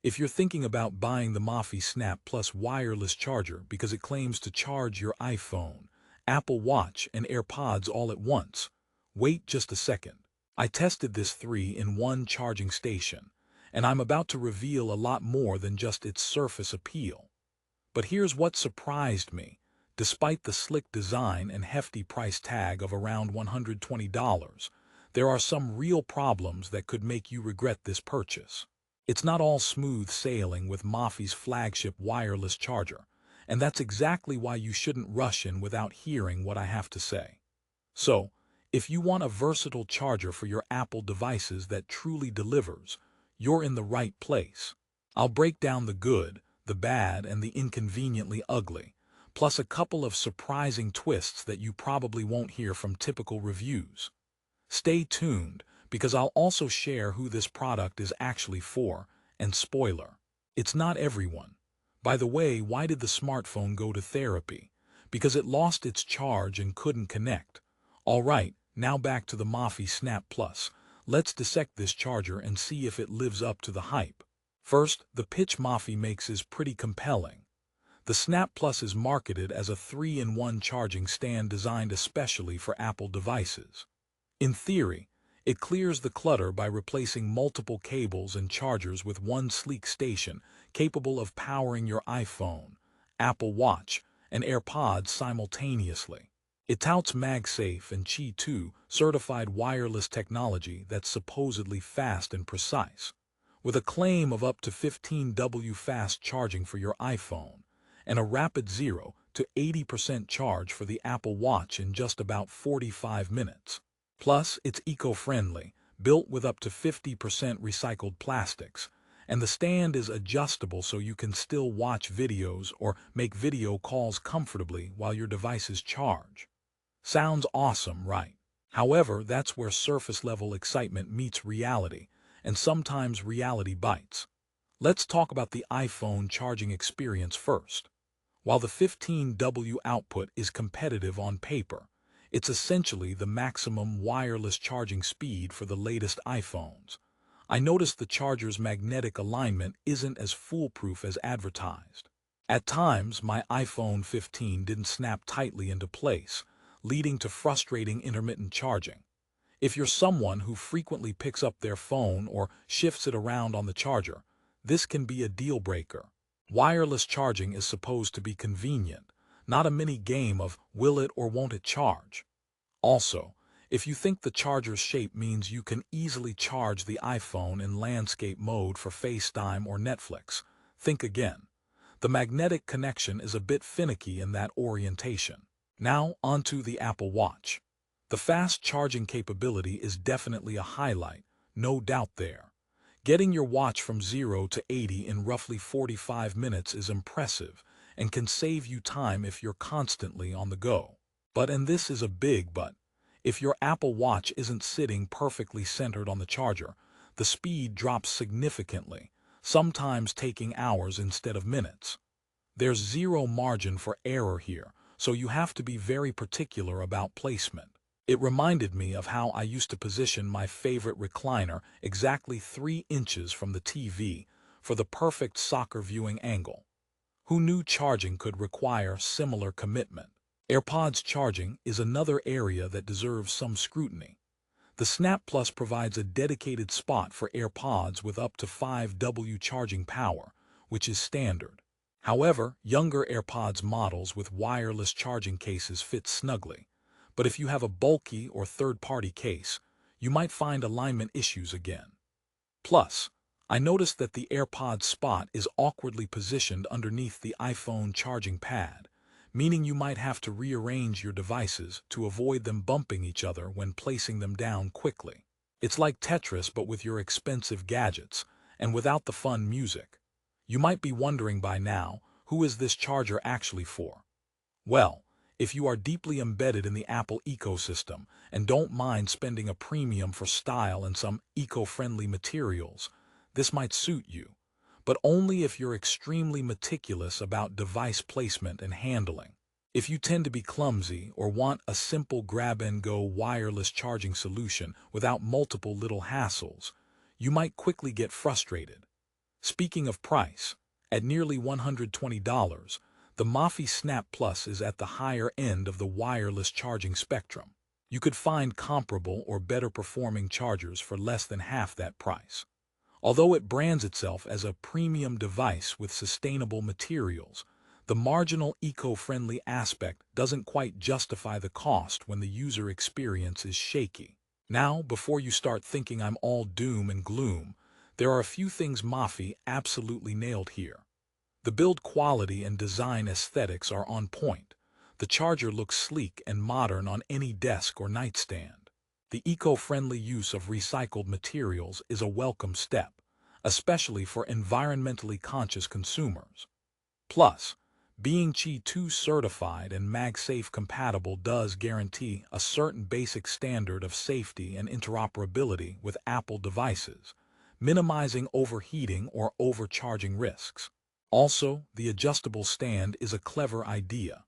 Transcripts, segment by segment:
If you're thinking about buying the Mophie Snap Wireless Charger because it claims to charge your iPhone, Apple Watch, and AirPods all at once, wait just a second. I tested this 3-in-1 charging station, and I'm about to reveal a lot more than just its surface appeal. But here's what surprised me. Despite the slick design and hefty price tag of around $120, there are some real problems that could make you regret this purchase. It's not all smooth sailing with Mophie's flagship wireless charger, and that's exactly why you shouldn't rush in without hearing what I have to say. So, if you want a versatile charger for your Apple devices that truly delivers, you're in the right place. I'll break down the good, the bad, and the inconveniently ugly, plus a couple of surprising twists that you probably won't hear from typical reviews. Stay tuned, because I'll also share who this product is actually for, and spoiler, it's not everyone. By the way, why did the smartphone go to therapy? Because it lost its charge and couldn't connect. Alright, now back to the Mophie Snap Plus. Let's dissect this charger and see if it lives up to the hype. First, the pitch Mophie makes is pretty compelling. The Snap Plus is marketed as a 3-in-1 charging stand designed especially for Apple devices. In theory, it clears the clutter by replacing multiple cables and chargers with one sleek station capable of powering your iPhone, Apple Watch, and AirPods simultaneously. It touts MagSafe and Qi 2 certified wireless technology that's supposedly fast and precise, with a claim of up to 15W fast charging for your iPhone and a rapid 0 to 80% charge for the Apple Watch in just about 45 minutes. Plus, it's eco-friendly, built with up to 50% recycled plastics, and the stand is adjustable so you can still watch videos or make video calls comfortably while your devices charge. Sounds awesome, right? However, that's where surface-level excitement meets reality, and sometimes reality bites. Let's talk about the iPhone charging experience first. While the 15W output is competitive on paper, it's essentially the maximum wireless charging speed for the latest iPhones. I noticed the charger's magnetic alignment isn't as foolproof as advertised. At times, my iPhone 15 didn't snap tightly into place, leading to frustrating intermittent charging. If you're someone who frequently picks up their phone or shifts it around on the charger, this can be a deal breaker. Wireless charging is supposed to be convenient, not a mini game of will it or won't it charge. Also, if you think the charger's shape means you can easily charge the iPhone in landscape mode for FaceTime or Netflix, think again. The magnetic connection is a bit finicky in that orientation. Now onto the Apple Watch. The fast charging capability is definitely a highlight, no doubt there. Getting your watch from 0 to 80 in roughly 45 minutes is impressive and can save you time if you're constantly on the go. But, and this is a big but, if your Apple Watch isn't sitting perfectly centered on the charger, the speed drops significantly, sometimes taking hours instead of minutes. There's zero margin for error here, so you have to be very particular about placement. It reminded me of how I used to position my favorite recliner exactly 3 inches from the TV for the perfect soccer viewing angle. Who knew charging could require similar commitment? AirPods charging is another area that deserves some scrutiny. The Snap Plus provides a dedicated spot for AirPods with up to 5W charging power, which is standard. However, younger AirPods models with wireless charging cases fit snugly. But if you have a bulky or third-party case, you might find alignment issues again. Plus, I noticed that the AirPods spot is awkwardly positioned underneath the iPhone charging pad, meaning you might have to rearrange your devices to avoid them bumping each other when placing them down quickly. It's like Tetris but with your expensive gadgets, and without the fun music. You might be wondering by now, who is this charger actually for? Well, if you are deeply embedded in the Apple ecosystem and don't mind spending a premium for style and some eco-friendly materials, this might suit you, but only if you're extremely meticulous about device placement and handling. If you tend to be clumsy or want a simple grab-and-go wireless charging solution without multiple little hassles, you might quickly get frustrated. Speaking of price, at nearly $120, the Mophie Snap Plus is at the higher end of the wireless charging spectrum. You could find comparable or better performing chargers for less than half that price. Although it brands itself as a premium device with sustainable materials, the marginal eco-friendly aspect doesn't quite justify the cost when the user experience is shaky. Now, before you start thinking I'm all doom and gloom, there are a few things Mophie absolutely nailed here. The build quality and design aesthetics are on point. The charger looks sleek and modern on any desk or nightstand. The eco-friendly use of recycled materials is a welcome step, especially for environmentally conscious consumers. Plus, being Qi 2 certified and MagSafe compatible does guarantee a certain basic standard of safety and interoperability with Apple devices, minimizing overheating or overcharging risks. Also, the adjustable stand is a clever idea.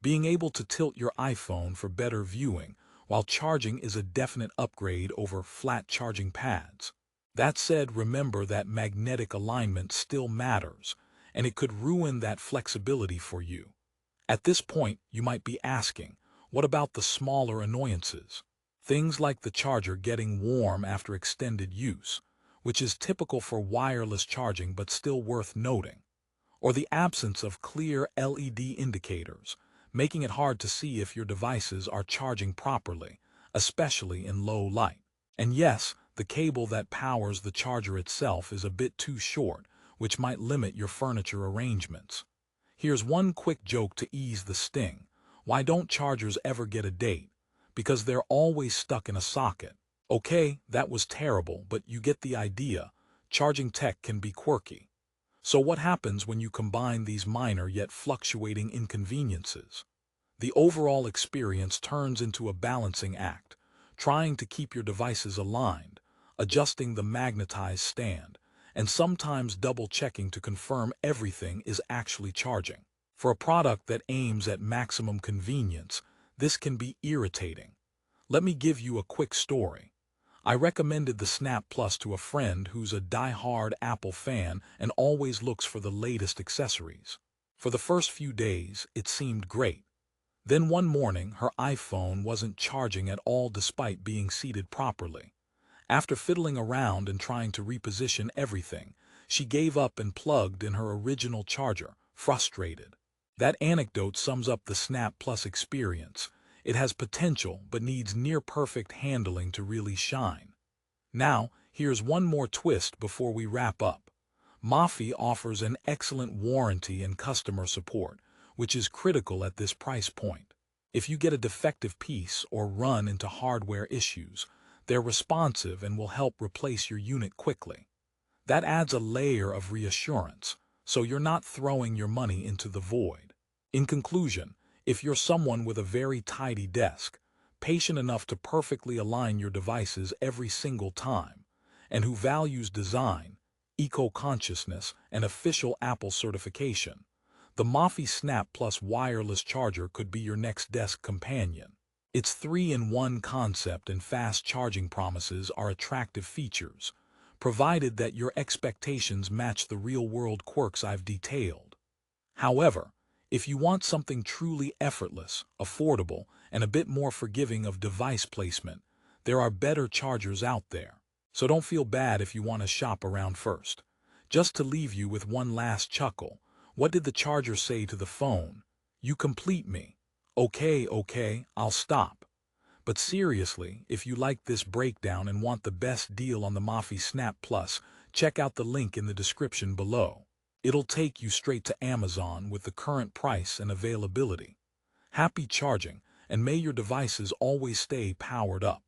Being able to tilt your iPhone for better viewing while charging is a definite upgrade over flat charging pads. That said, remember that magnetic alignment still matters, and it could ruin that flexibility for you. At this point, you might be asking, what about the smaller annoyances? Things like the charger getting warm after extended use, which is typical for wireless charging but still worth noting, or the absence of clear LED indicators, making it hard to see if your devices are charging properly, especially in low light. And yes, the cable that powers the charger itself is a bit too short, which might limit your furniture arrangements. Here's one quick joke to ease the sting. Why don't chargers ever get a date? Because they're always stuck in a socket. Okay, that was terrible, but you get the idea. Charging tech can be quirky. So what happens when you combine these minor yet fluctuating inconveniences? The overall experience turns into a balancing act, trying to keep your devices aligned, adjusting the magnetized stand, and sometimes double-checking to confirm everything is actually charging. For a product that aims at maximum convenience, this can be irritating. Let me give you a quick story. I recommended the Snap Plus to a friend who's a die-hard Apple fan and always looks for the latest accessories. For the first few days, it seemed great. Then one morning, her iPhone wasn't charging at all despite being seated properly. After fiddling around and trying to reposition everything, she gave up and plugged in her original charger, frustrated. That anecdote sums up the Snap Plus experience. It has potential but needs near-perfect handling to really shine. Now, here's one more twist before we wrap up. Mophie offers an excellent warranty and customer support, which is critical at this price point. If you get a defective piece or run into hardware issues, they're responsive and will help replace your unit quickly. That adds a layer of reassurance, so you're not throwing your money into the void. In conclusion, if you're someone with a very tidy desk, patient enough to perfectly align your devices every single time, and who values design, eco-consciousness, and official Apple certification, the Mophie Snap Plus wireless charger could be your next desk companion. Its 3-in-1 concept and fast charging promises are attractive features, provided that your expectations match the real-world quirks I've detailed. However, if you want something truly effortless, affordable, and a bit more forgiving of device placement, there are better chargers out there. So don't feel bad if you want to shop around first. Just to leave you with one last chuckle, what did the charger say to the phone? You complete me. Okay, I'll stop. But seriously, if you like this breakdown and want the best deal on the Mophie Snap Plus, check out the link in the description below. It'll take you straight to Amazon with the current price and availability. Happy charging, and may your devices always stay powered up.